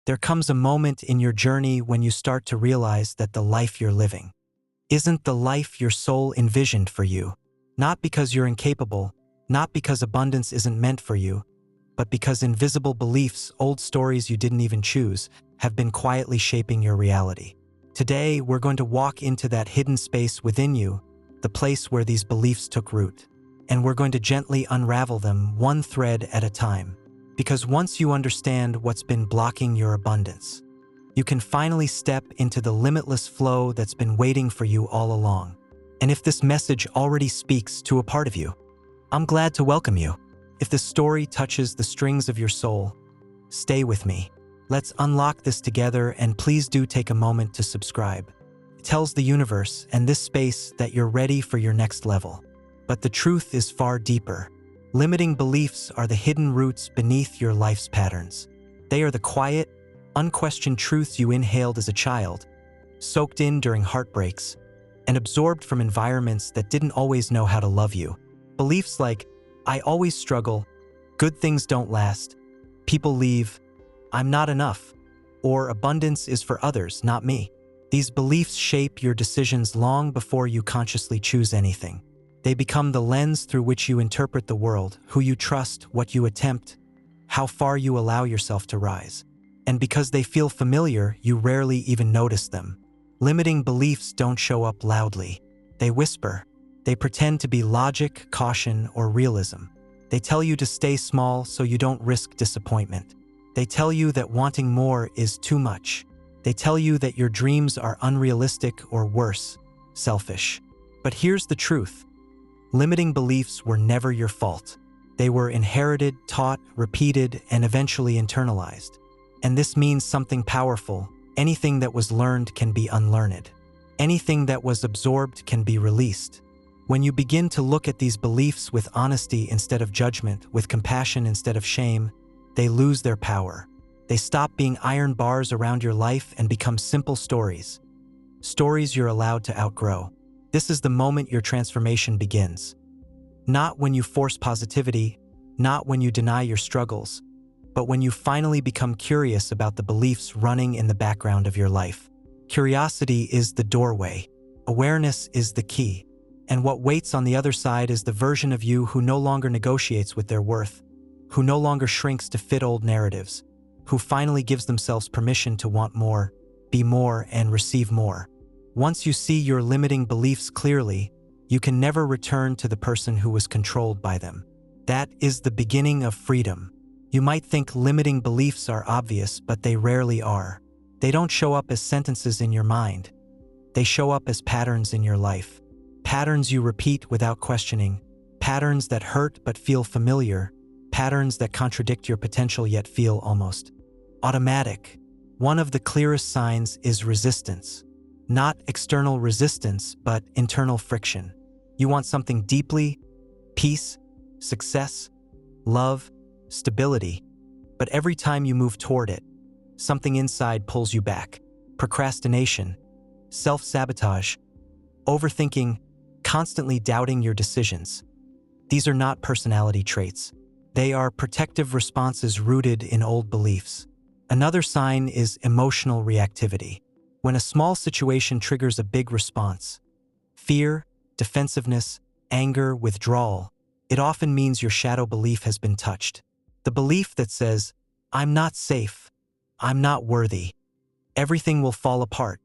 There comes a moment in your journey when you start to realize that the life you're living isn't the life your soul envisioned for you. Not because you're incapable, not because abundance isn't meant for you, but because invisible beliefs, old stories you didn't even choose, have been quietly shaping your reality. Today, we're going to walk into that hidden space within you, the place where these beliefs took root. And we're going to gently unravel them one thread at a time. Because once you understand what's been blocking your abundance, you can finally step into the limitless flow that's been waiting for you all along. And if this message already speaks to a part of you, I'm glad to welcome you. If this story touches the strings of your soul, stay with me. Let's unlock this together, and please do take a moment to subscribe. It tells the universe and this space that you're ready for your next level. But the truth is far deeper. Limiting beliefs are the hidden roots beneath your life's patterns. They are the quiet, unquestioned truths you inhaled as a child, soaked in during heartbreaks, and absorbed from environments that didn't always know how to love you. Beliefs like, I always struggle, good things don't last, people leave, I'm not enough, or abundance is for others, not me. These beliefs shape your decisions long before you consciously choose anything. They become the lens through which you interpret the world, who you trust, what you attempt, how far you allow yourself to rise. And because they feel familiar, you rarely even notice them. Limiting beliefs don't show up loudly. They whisper. They pretend to be logic, caution, or realism. They tell you to stay small so you don't risk disappointment. They tell you that wanting more is too much. They tell you that your dreams are unrealistic or worse, selfish. But here's the truth. Limiting beliefs were never your fault. They were inherited, taught, repeated, and eventually internalized. And this means something powerful. Anything that was learned can be unlearned. Anything that was absorbed can be released. When you begin to look at these beliefs with honesty instead of judgment, with compassion instead of shame, they lose their power. They stop being iron bars around your life and become simple stories. Stories you're allowed to outgrow. This is the moment your transformation begins. Not when you force positivity, not when you deny your struggles, but when you finally become curious about the beliefs running in the background of your life. Curiosity is the doorway. Awareness is the key. And what waits on the other side is the version of you who no longer negotiates with their worth, who no longer shrinks to fit old narratives, who finally gives themselves permission to want more, be more, and receive more. Once you see your limiting beliefs clearly, you can never return to the person who was controlled by them. That is the beginning of freedom. You might think limiting beliefs are obvious, but they rarely are. They don't show up as sentences in your mind. They show up as patterns in your life. Patterns you repeat without questioning. Patterns that hurt but feel familiar. Patterns that contradict your potential yet feel almost automatic. One of the clearest signs is resistance. Not external resistance, but internal friction. You want something deeply, peace, success, love, stability. But every time you move toward it, something inside pulls you back. Procrastination, self-sabotage, overthinking, constantly doubting your decisions. These are not personality traits. They are protective responses rooted in old beliefs. Another sign is emotional reactivity. When a small situation triggers a big response, fear, defensiveness, anger, withdrawal, it often means your shadow belief has been touched. The belief that says, I'm not safe, I'm not worthy, everything will fall apart.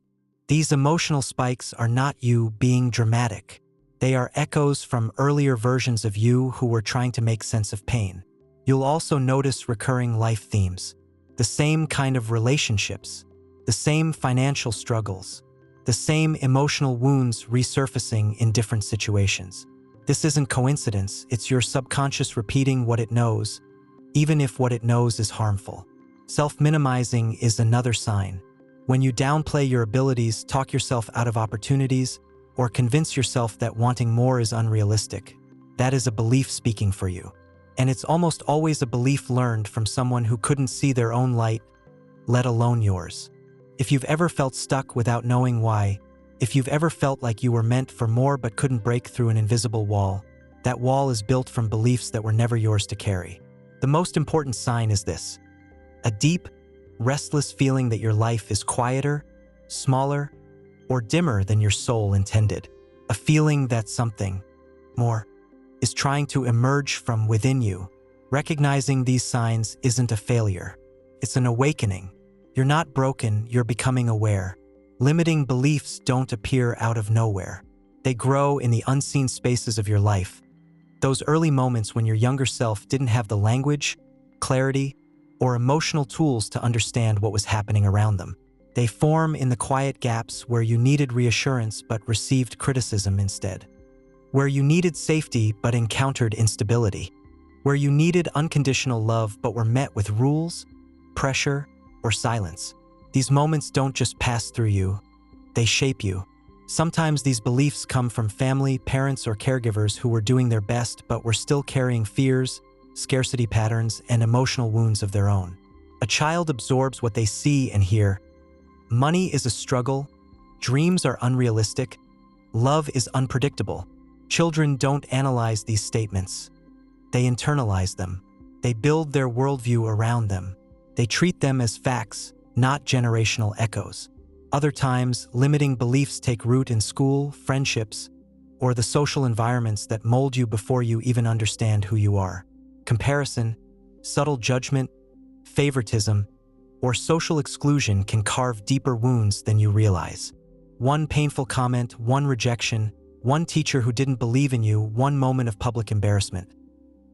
These emotional spikes are not you being dramatic. They are echoes from earlier versions of you who were trying to make sense of pain. You'll also notice recurring life themes. The same kind of relationships, the same financial struggles, the same emotional wounds resurfacing in different situations. This isn't coincidence, it's your subconscious repeating what it knows, even if what it knows is harmful. Self-minimizing is another sign. When you downplay your abilities, talk yourself out of opportunities, or convince yourself that wanting more is unrealistic, that is a belief speaking for you. And it's almost always a belief learned from someone who couldn't see their own light, let alone yours. If you've ever felt stuck without knowing why, if you've ever felt like you were meant for more but couldn't break through an invisible wall, that wall is built from beliefs that were never yours to carry. The most important sign is this: a deep, restless feeling that your life is quieter, smaller, or dimmer than your soul intended. A feeling that something more is trying to emerge from within you. Recognizing these signs isn't a failure. It's an awakening. You're not broken, you're becoming aware. Limiting beliefs don't appear out of nowhere. They grow in the unseen spaces of your life. Those early moments when your younger self didn't have the language, clarity, or emotional tools to understand what was happening around them. They form in the quiet gaps where you needed reassurance but received criticism instead. Where you needed safety but encountered instability. Where you needed unconditional love but were met with rules, pressure, or silence. These moments don't just pass through you, they shape you. Sometimes these beliefs come from family, parents, or caregivers who were doing their best but were still carrying fears, scarcity patterns, and emotional wounds of their own. A child absorbs what they see and hear. Money is a struggle, dreams are unrealistic, love is unpredictable. Children don't analyze these statements. They internalize them. They build their worldview around them. They treat them as facts, not generational echoes. Other times, limiting beliefs take root in school, friendships, or the social environments that mold you before you even understand who you are. Comparison, subtle judgment, favoritism, or social exclusion can carve deeper wounds than you realize. One painful comment, one rejection, one teacher who didn't believe in you, one moment of public embarrassment.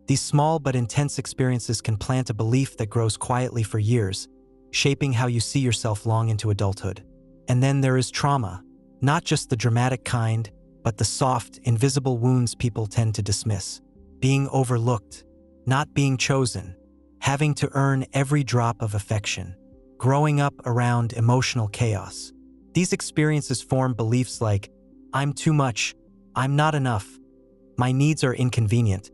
These small but intense experiences can plant a belief that grows quietly for years, shaping how you see yourself long into adulthood. And then there is trauma, not just the dramatic kind, but the soft, invisible wounds people tend to dismiss. Being overlooked, not being chosen, having to earn every drop of affection, growing up around emotional chaos. These experiences form beliefs like, I'm too much, I'm not enough, my needs are inconvenient,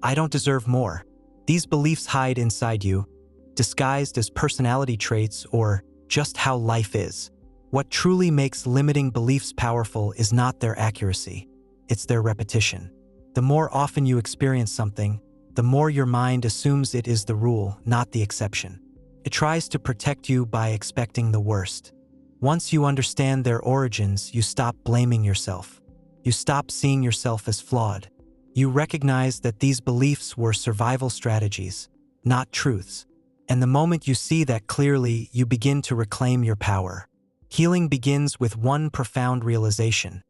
I don't deserve more. These beliefs hide inside you, disguised as personality traits or just how life is. What truly makes limiting beliefs powerful is not their accuracy, it's their repetition. The more often you experience something, the more your mind assumes it is the rule, not the exception. It tries to protect you by expecting the worst. Once you understand their origins, you stop blaming yourself. You stop seeing yourself as flawed. You recognize that these beliefs were survival strategies, not truths. And the moment you see that clearly, you begin to reclaim your power. Healing begins with one profound realization.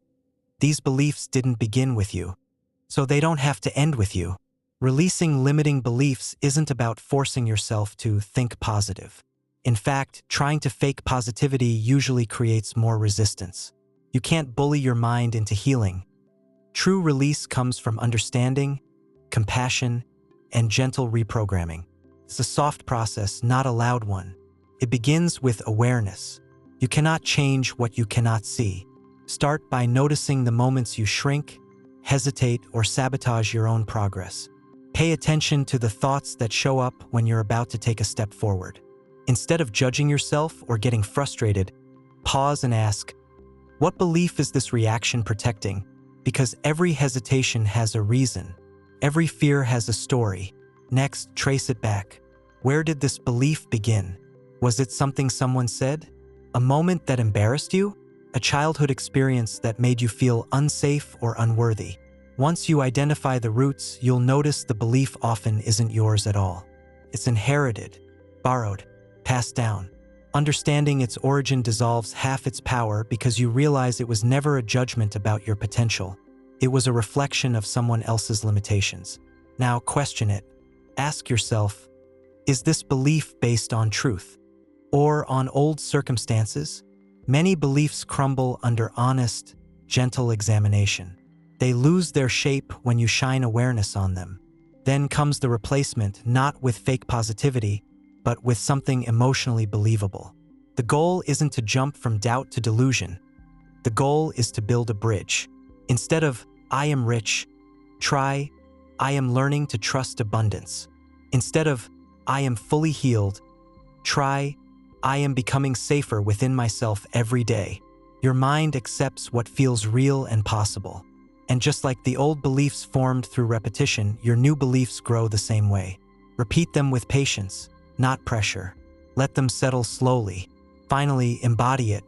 These beliefs didn't begin with you, so they don't have to end with you. Releasing limiting beliefs isn't about forcing yourself to think positive. In fact, trying to fake positivity usually creates more resistance. You can't bully your mind into healing. True release comes from understanding, compassion, and gentle reprogramming. It's a soft process, not a loud one. It begins with awareness. You cannot change what you cannot see. Start by noticing the moments you shrink, hesitate, or sabotage your own progress. Pay attention to the thoughts that show up when you're about to take a step forward. Instead of judging yourself or getting frustrated, pause and ask, what belief is this reaction protecting? Because every hesitation has a reason. Every fear has a story. Next, trace it back. Where did this belief begin? Was it something someone said? A moment that embarrassed you? A childhood experience that made you feel unsafe or unworthy? Once you identify the roots, you'll notice the belief often isn't yours at all. It's inherited, borrowed, passed down. Understanding its origin dissolves half its power because you realize it was never a judgment about your potential. It was a reflection of someone else's limitations. Now question it. Ask yourself, is this belief based on truth? Or on old circumstances? Many beliefs crumble under honest, gentle examination. They lose their shape when you shine awareness on them. Then comes the replacement, not with fake positivity, but with something emotionally believable. The goal isn't to jump from doubt to delusion. The goal is to build a bridge. Instead of, I am rich, try, I am learning to trust abundance. Instead of, I am fully healed, try, I am becoming safer within myself every day. Your mind accepts what feels real and possible. And just like the old beliefs formed through repetition, your new beliefs grow the same way. Repeat them with patience, not pressure. Let them settle slowly. Finally, embody it.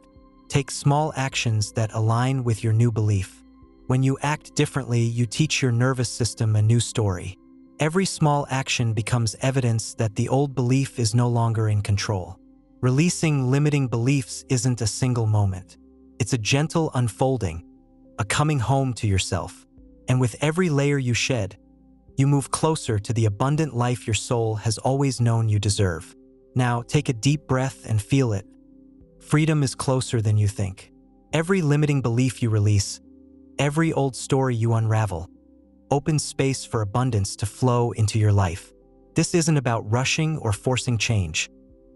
Take small actions that align with your new belief. When you act differently, you teach your nervous system a new story. Every small action becomes evidence that the old belief is no longer in control. Releasing limiting beliefs isn't a single moment. It's a gentle unfolding, a coming home to yourself. And with every layer you shed, you move closer to the abundant life your soul has always known you deserve. Now, take a deep breath and feel it. Freedom is closer than you think. Every limiting belief you release, every old story you unravel, opens space for abundance to flow into your life. This isn't about rushing or forcing change.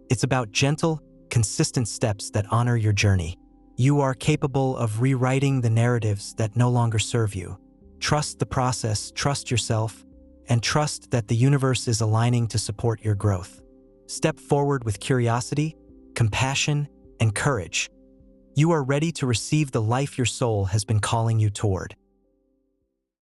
It's about gentle, consistent steps that honor your journey. You are capable of rewriting the narratives that no longer serve you. Trust the process, trust yourself, and trust that the universe is aligning to support your growth. Step forward with curiosity, compassion, and courage. You are ready to receive the life your soul has been calling you toward.